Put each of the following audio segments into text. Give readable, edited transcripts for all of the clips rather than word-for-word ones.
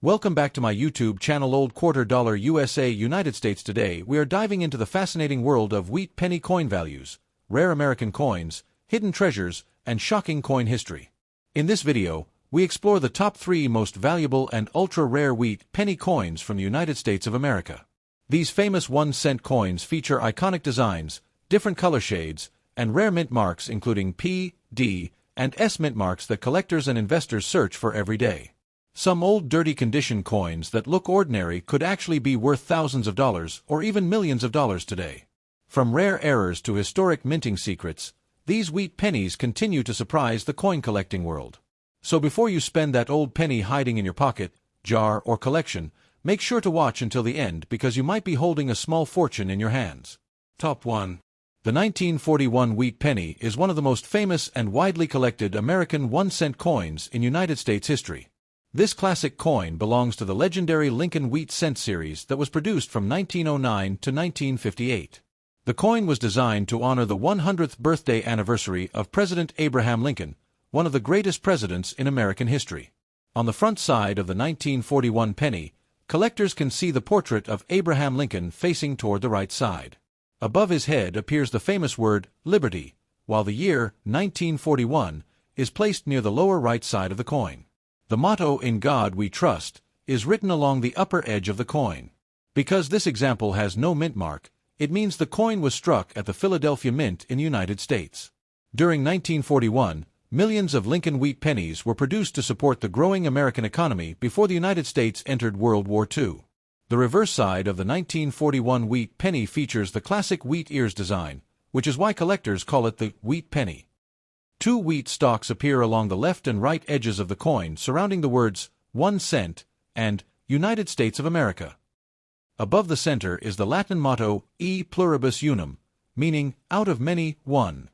Welcome back to my YouTube channel Old Quarter Dollar USA United States. Today we are diving into the fascinating world of wheat penny coin values, rare American coins, hidden treasures, and shocking coin history. In this video, we explore the top 3 most valuable and ultra-rare wheat penny coins from the United States of America. These famous 1-cent coins feature iconic designs, different color shades, and rare mint marks including P, D, and S mint marks that collectors and investors search for every day. Some old dirty condition coins that look ordinary could actually be worth thousands of dollars or even millions of dollars today. From rare errors to historic minting secrets, these wheat pennies continue to surprise the coin collecting world. So before you spend that old penny hiding in your pocket, jar, or collection, make sure to watch until the end because you might be holding a small fortune in your hands. Top 1. The 1941 wheat penny is one of the most famous and widely collected American 1-cent coins in United States history. This classic coin belongs to the legendary Lincoln Wheat Cent series that was produced from 1909 to 1958. The coin was designed to honor the 100th birthday anniversary of President Abraham Lincoln, one of the greatest presidents in American history. On the front side of the 1941 penny, collectors can see the portrait of Abraham Lincoln facing toward the right side. Above his head appears the famous word, Liberty, while the year, 1941, is placed near the lower right side of the coin. The motto, "In God We Trust," is written along the upper edge of the coin. Because this example has no mint mark, it means the coin was struck at the Philadelphia Mint in the United States. During 1941, millions of Lincoln Wheat pennies were produced to support the growing American economy before the United States entered World War II. The reverse side of the 1941 wheat penny features the classic wheat ears design, which is why collectors call it the wheat penny. 2 wheat stalks appear along the left and right edges of the coin surrounding the words 1 cent and United States of America. Above the center is the Latin motto E pluribus unum, meaning out of many, one.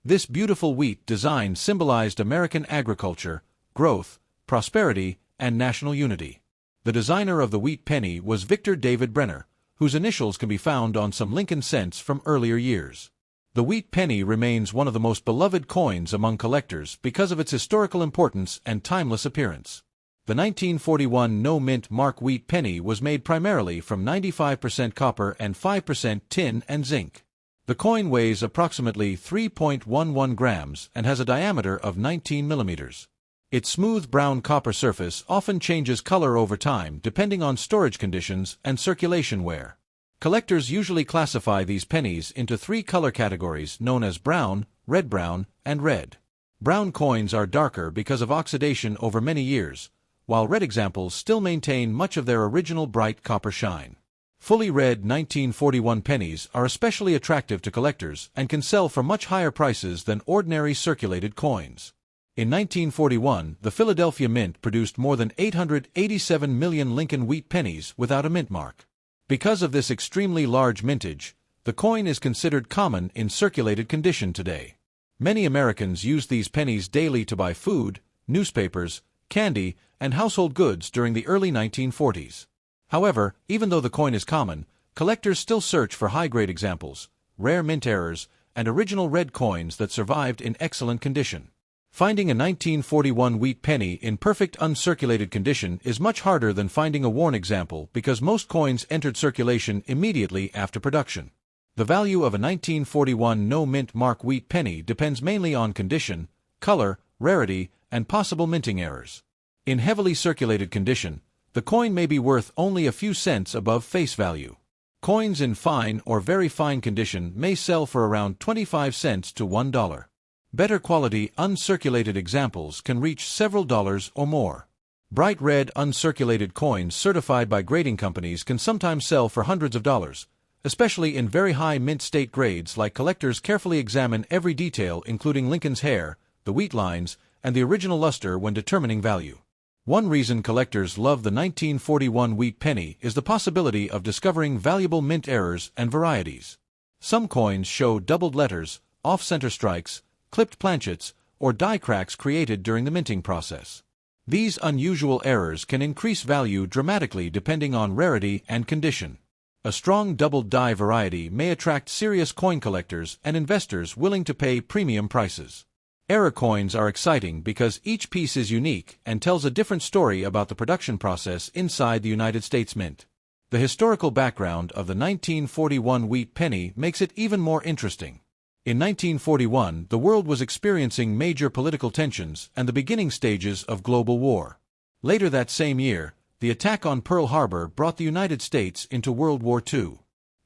This beautiful wheat design symbolized American agriculture, growth, prosperity, and national unity. The designer of the wheat penny was Victor David Brenner, whose initials can be found on some Lincoln cents from earlier years. The wheat penny remains one of the most beloved coins among collectors because of its historical importance and timeless appearance. The 1941 no-mint mark wheat penny was made primarily from 95% copper and 5% tin and zinc. The coin weighs approximately 3.11 grams and has a diameter of 19 millimeters. Its smooth brown copper surface often changes color over time depending on storage conditions and circulation wear. Collectors usually classify these pennies into 3 color categories known as brown, red-brown, and red. Brown coins are darker because of oxidation over many years, while red examples still maintain much of their original bright copper shine. Fully red 1941 pennies are especially attractive to collectors and can sell for much higher prices than ordinary circulated coins. In 1941, the Philadelphia Mint produced more than 887 million Lincoln Wheat pennies without a mint mark. Because of this extremely large mintage, the coin is considered common in circulated condition today. Many Americans used these pennies daily to buy food, newspapers, candy, and household goods during the early 1940s. However, even though the coin is common, collectors still search for high-grade examples, rare mint errors, and original red coins that survived in excellent condition. Finding a 1941 wheat penny in perfect uncirculated condition is much harder than finding a worn example because most coins entered circulation immediately after production. The value of a 1941 no-mint mark wheat penny depends mainly on condition, color, rarity, and possible minting errors. In heavily circulated condition, the coin may be worth only a few cents above face value. Coins in fine or very fine condition may sell for around 25 cents to $1. Better quality uncirculated examples can reach several dollars or more. Bright red uncirculated coins certified by grading companies can sometimes sell for hundreds of dollars, especially in very high mint state grades like collectors carefully examine every detail including Lincoln's hair, the wheat lines, and the original luster when determining value. One reason collectors love the 1941 wheat penny is the possibility of discovering valuable mint errors and varieties. Some coins show doubled letters, off-center strikes, clipped planchets, or die cracks created during the minting process. These unusual errors can increase value dramatically depending on rarity and condition. A strong doubled die variety may attract serious coin collectors and investors willing to pay premium prices. Era coins are exciting because each piece is unique and tells a different story about the production process inside the United States Mint. The historical background of the 1941 wheat penny makes it even more interesting. In 1941, the world was experiencing major political tensions and the beginning stages of global war. Later that same year, the attack on Pearl Harbor brought the United States into World War II.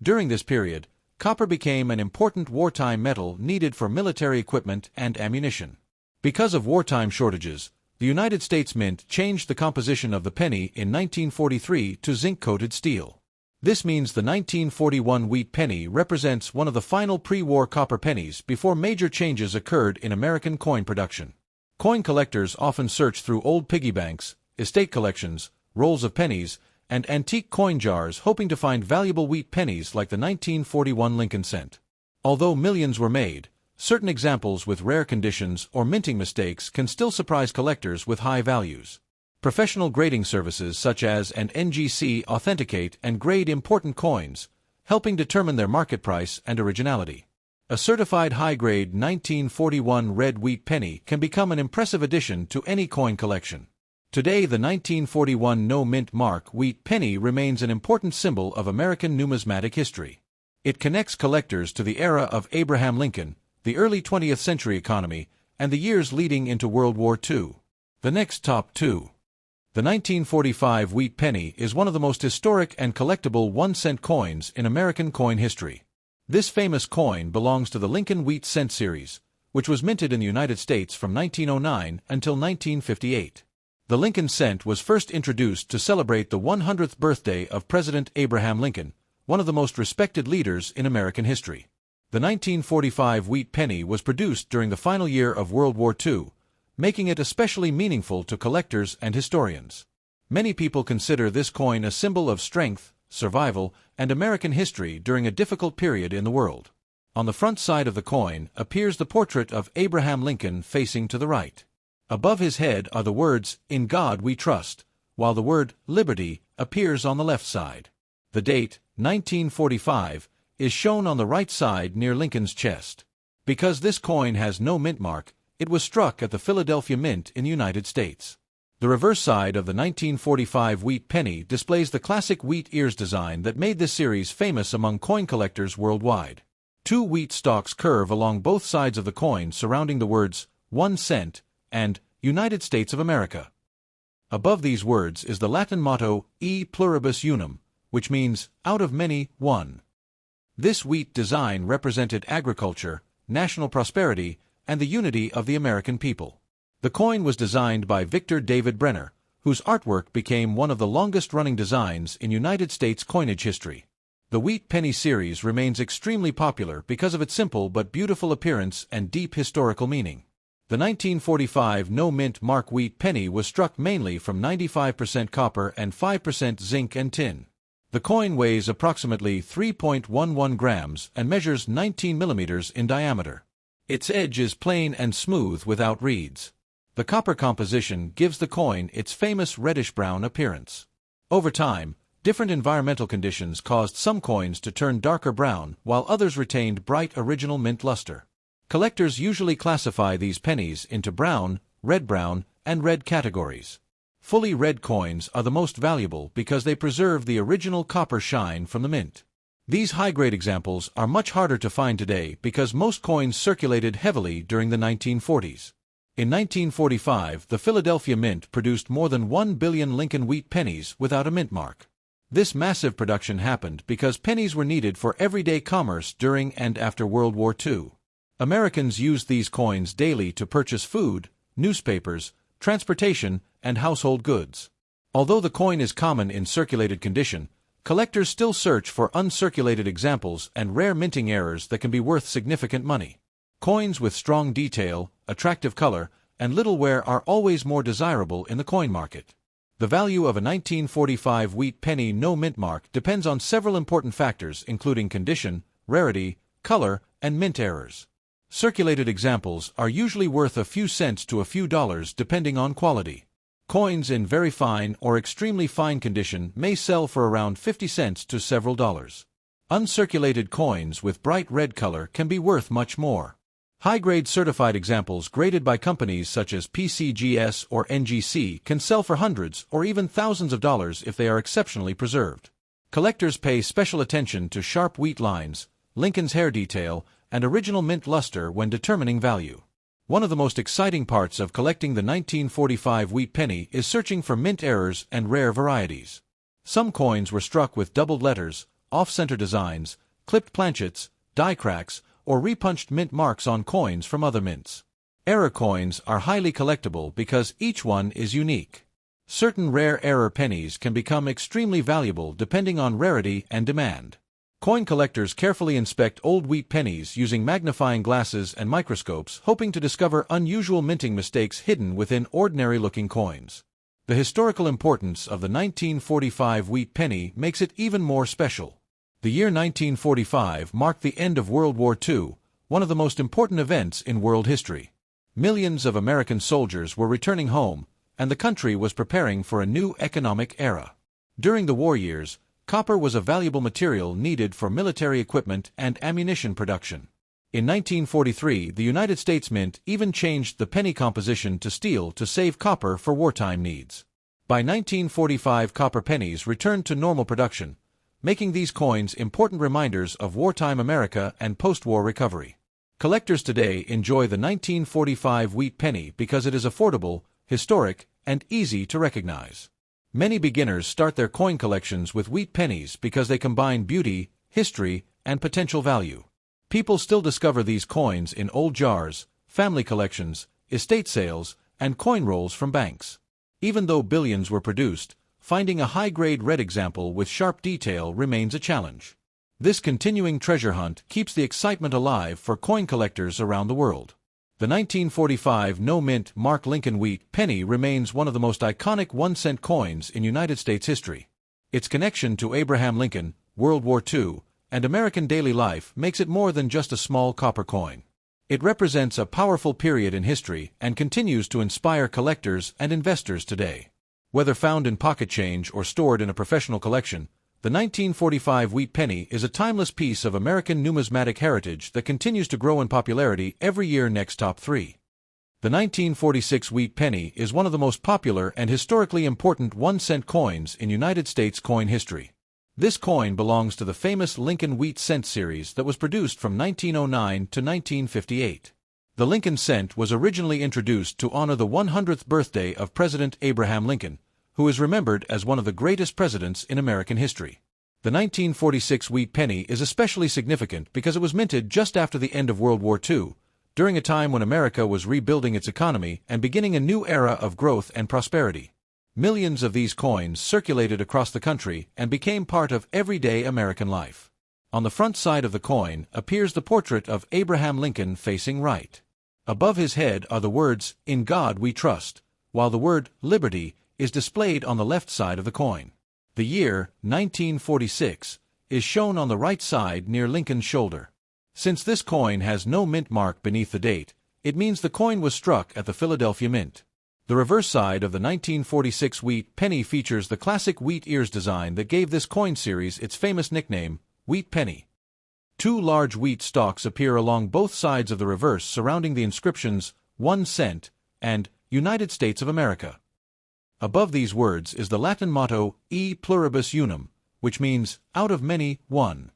During this period, copper became an important wartime metal needed for military equipment and ammunition. Because of wartime shortages, the United States Mint changed the composition of the penny in 1943 to zinc-coated steel. This means the 1941 wheat penny represents one of the final pre-war copper pennies before major changes occurred in American coin production. Coin collectors often search through old piggy banks, estate collections, rolls of pennies, and antique coin jars hoping to find valuable wheat pennies like the 1941 Lincoln cent. Although millions were made, certain examples with rare conditions or minting mistakes can still surprise collectors with high values. Professional grading services such as an NGC authenticate and grade important coins, helping determine their market price and originality. A certified high-grade 1941 red wheat penny can become an impressive addition to any coin collection. Today, the 1941 no-mint mark wheat penny remains an important symbol of American numismatic history. It connects collectors to the era of Abraham Lincoln, the early 20th century economy, and the years leading into World War II. The next top 2. The 1945 wheat penny is one of the most historic and collectible 1-cent coins in American coin history. This famous coin belongs to the Lincoln Wheat Cent series, which was minted in the United States from 1909 until 1958. The Lincoln cent was first introduced to celebrate the 100th birthday of President Abraham Lincoln, one of the most respected leaders in American history. The 1945 wheat penny was produced during the final year of World War II, making it especially meaningful to collectors and historians. Many people consider this coin a symbol of strength, survival, and American history during a difficult period in the world. On the front side of the coin appears the portrait of Abraham Lincoln facing to the right. Above his head are the words, "In God We Trust," while the word "Liberty" appears on the left side. The date, 1945, is shown on the right side near Lincoln's chest. Because this coin has no mint mark, it was struck at the Philadelphia Mint in the United States. The reverse side of the 1945 wheat penny displays the classic wheat ears design that made this series famous among coin collectors worldwide. Two wheat stalks curve along both sides of the coin surrounding the words, 1 cent, and United States of America. Above these words is the Latin motto, E pluribus unum, which means, out of many, one. This wheat design represented agriculture, national prosperity, and the unity of the American people. The coin was designed by Victor David Brenner, whose artwork became one of the longest-running designs in United States coinage history. The wheat penny series remains extremely popular because of its simple but beautiful appearance and deep historical meaning. The 1945 no-mint mark wheat penny was struck mainly from 95% copper and 5% zinc and tin. The coin weighs approximately 3.11 grams and measures 19 millimeters in diameter. Its edge is plain and smooth without reeds. The copper composition gives the coin its famous reddish-brown appearance. Over time, different environmental conditions caused some coins to turn darker brown while others retained bright original mint luster. Collectors usually classify these pennies into brown, red-brown, and red categories. Fully red coins are the most valuable because they preserve the original copper shine from the mint. These high-grade examples are much harder to find today because most coins circulated heavily during the 1940s. In 1945, the Philadelphia Mint produced more than 1 billion Lincoln Wheat Pennies without a mint mark. This massive production happened because pennies were needed for everyday commerce during and after World War II. Americans used these coins daily to purchase food, newspapers, transportation, and household goods. Although the coin is common in circulated condition, collectors still search for uncirculated examples and rare minting errors that can be worth significant money. Coins with strong detail, attractive color, and little wear are always more desirable in the coin market. The value of a 1945 wheat penny no mint mark depends on several important factors including condition, rarity, color, and mint errors. Circulated examples are usually worth a few cents to a few dollars depending on quality. Coins in very fine or extremely fine condition may sell for around 50 cents to several dollars. Uncirculated coins with bright red color can be worth much more. High-grade certified examples graded by companies such as PCGS or NGC can sell for hundreds or even thousands of dollars if they are exceptionally preserved. Collectors pay special attention to sharp wheat lines, Lincoln's hair detail, and original mint luster when determining value. One of the most exciting parts of collecting the 1945 wheat penny is searching for mint errors and rare varieties. Some coins were struck with doubled letters, off-center designs, clipped planchets, die cracks, or repunched mint marks on coins from other mints. Error coins are highly collectible because each one is unique. Certain rare error pennies can become extremely valuable depending on rarity and demand. Coin collectors carefully inspect old wheat pennies using magnifying glasses and microscopes, hoping to discover unusual minting mistakes hidden within ordinary-looking coins. The historical importance of the 1945 wheat penny makes it even more special. The year 1945 marked the end of World War II, one of the most important events in world history. Millions of American soldiers were returning home, and the country was preparing for a new economic era. During the war years, copper was a valuable material needed for military equipment and ammunition production. In 1943, the United States Mint even changed the penny composition to steel to save copper for wartime needs. By 1945, copper pennies returned to normal production, making these coins important reminders of wartime America and post-war recovery. Collectors today enjoy the 1945 wheat penny because it is affordable, historic, and easy to recognize. Many beginners start their coin collections with wheat pennies because they combine beauty, history, and potential value. People still discover these coins in old jars, family collections, estate sales, and coin rolls from banks. Even though billions were produced, finding a high-grade red example with sharp detail remains a challenge. This continuing treasure hunt keeps the excitement alive for coin collectors around the world. The 1945 no-mint mark Lincoln Wheat Penny remains one of the most iconic 1-cent coins in United States history. Its connection to Abraham Lincoln, World War II, and American daily life makes it more than just a small copper coin. It represents a powerful period in history and continues to inspire collectors and investors today. Whether found in pocket change or stored in a professional collection, the 1945 wheat penny is a timeless piece of American numismatic heritage that continues to grow in popularity every year. Next, top 3. The 1946 wheat penny is one of the most popular and historically important 1-cent coins in United States coin history. This coin belongs to the famous Lincoln Wheat Cent series that was produced from 1909 to 1958. The Lincoln Cent was originally introduced to honor the 100th birthday of President Abraham Lincoln, who is remembered as one of the greatest presidents in American history. The 1946 wheat penny is especially significant because it was minted just after the end of World War II, during a time when America was rebuilding its economy and beginning a new era of growth and prosperity. Millions of these coins circulated across the country and became part of everyday American life. On the front side of the coin appears the portrait of Abraham Lincoln facing right. Above his head are the words, "In God We Trust," while the word "Liberty" is displayed on the left side of the coin. The year, 1946, is shown on the right side near Lincoln's shoulder. Since this coin has no mint mark beneath the date, it means the coin was struck at the Philadelphia Mint. The reverse side of the 1946 wheat penny features the classic wheat ears design that gave this coin series its famous nickname, Wheat Penny. Two large wheat stalks appear along both sides of the reverse surrounding the inscriptions 1 cent and United States of America. Above these words is the Latin motto E pluribus unum, which means out of many, one.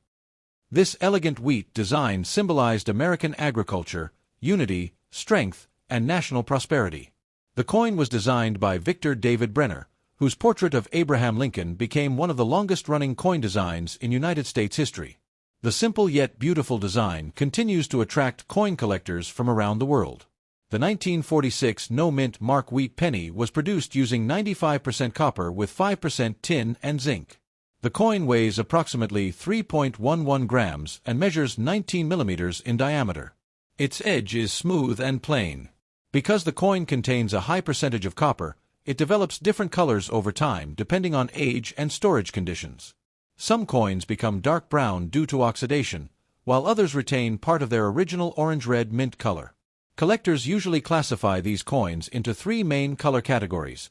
This elegant wheat design symbolized American agriculture, unity, strength, and national prosperity. The coin was designed by Victor David Brenner, whose portrait of Abraham Lincoln became one of the longest-running coin designs in United States history. The simple yet beautiful design continues to attract coin collectors from around the world. The 1946 no-mint mark wheat penny was produced using 95% copper with 5% tin and zinc. The coin weighs approximately 3.11 grams and measures 19 millimeters in diameter. Its edge is smooth and plain. Because the coin contains a high percentage of copper, it develops different colors over time depending on age and storage conditions. Some coins become dark brown due to oxidation, while others retain part of their original orange-red mint color. Collectors usually classify these coins into three main color categories: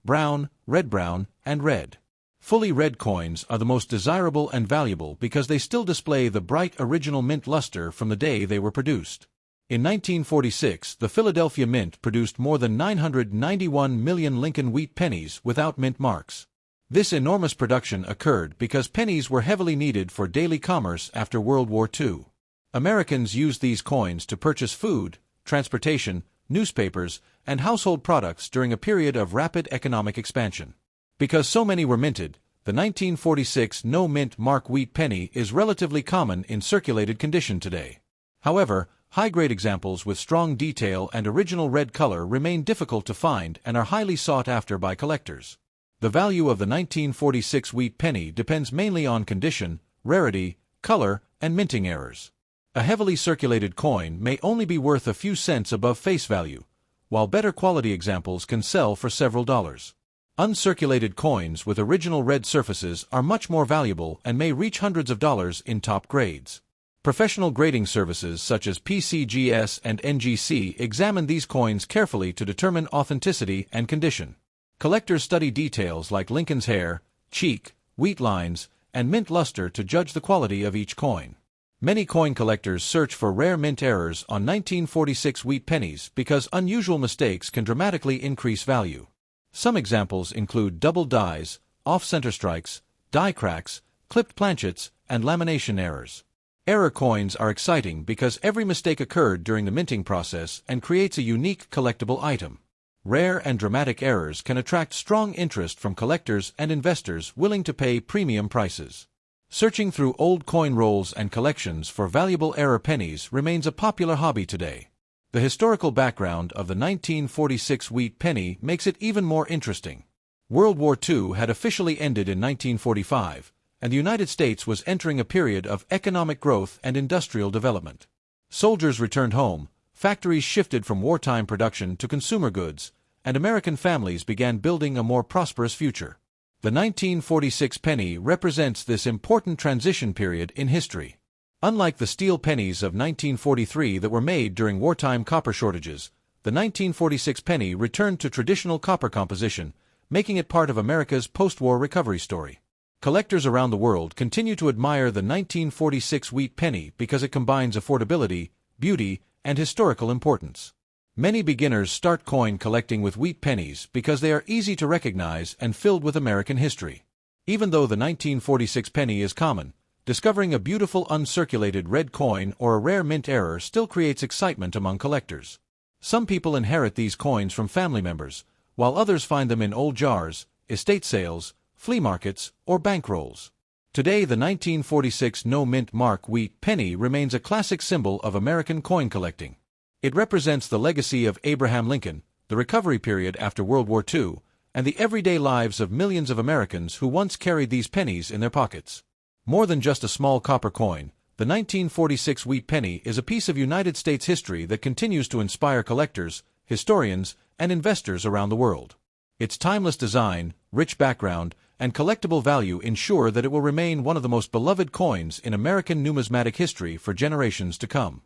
brown, red-brown, and red. Fully red coins are the most desirable and valuable because they still display the bright original mint luster from the day they were produced. In 1946, the Philadelphia Mint produced more than 991 million Lincoln Wheat Pennies without mint marks. This enormous production occurred because pennies were heavily needed for daily commerce after World War II. Americans used these coins to purchase food, transportation, newspapers, and household products during a period of rapid economic expansion. Because so many were minted, the 1946 no-mint mark wheat penny is relatively common in circulated condition today. However, high-grade examples with strong detail and original red color remain difficult to find and are highly sought after by collectors. The value of the 1946 wheat penny depends mainly on condition, rarity, color, and minting errors. A heavily circulated coin may only be worth a few cents above face value, while better quality examples can sell for several dollars. Uncirculated coins with original red surfaces are much more valuable and may reach hundreds of dollars in top grades. Professional grading services such as PCGS and NGC examine these coins carefully to determine authenticity and condition. Collectors study details like Lincoln's hair, cheek, wheat lines, and mint luster to judge the quality of each coin. Many coin collectors search for rare mint errors on 1946 wheat pennies because unusual mistakes can dramatically increase value. Some examples include double dies, off-center strikes, die cracks, clipped planchets, and lamination errors. Error coins are exciting because every mistake occurred during the minting process and creates a unique collectible item. Rare and dramatic errors can attract strong interest from collectors and investors willing to pay premium prices. Searching through old coin rolls and collections for valuable error pennies remains a popular hobby today. The historical background of the 1946 wheat penny makes it even more interesting. World War II had officially ended in 1945, and the United States was entering a period of economic growth and industrial development. Soldiers returned home, factories shifted from wartime production to consumer goods, and American families began building a more prosperous future. The 1946 penny represents this important transition period in history. Unlike the steel pennies of 1943 that were made during wartime copper shortages, the 1946 penny returned to traditional copper composition, making it part of America's post-war recovery story. Collectors around the world continue to admire the 1946 wheat penny because it combines affordability, beauty, and historical importance. Many beginners start coin collecting with wheat pennies because they are easy to recognize and filled with American history. Even though the 1946 penny is common, discovering a beautiful uncirculated red coin or a rare mint error still creates excitement among collectors. Some people inherit these coins from family members, while others find them in old jars, estate sales, flea markets, or bank rolls. Today, the 1946 no-mint mark wheat penny remains a classic symbol of American coin collecting. It represents the legacy of Abraham Lincoln, the recovery period after World War II, and the everyday lives of millions of Americans who once carried these pennies in their pockets. More than just a small copper coin, the 1946 wheat penny is a piece of United States history that continues to inspire collectors, historians, and investors around the world. Its timeless design, rich background, and collectible value ensure that it will remain one of the most beloved coins in American numismatic history for generations to come.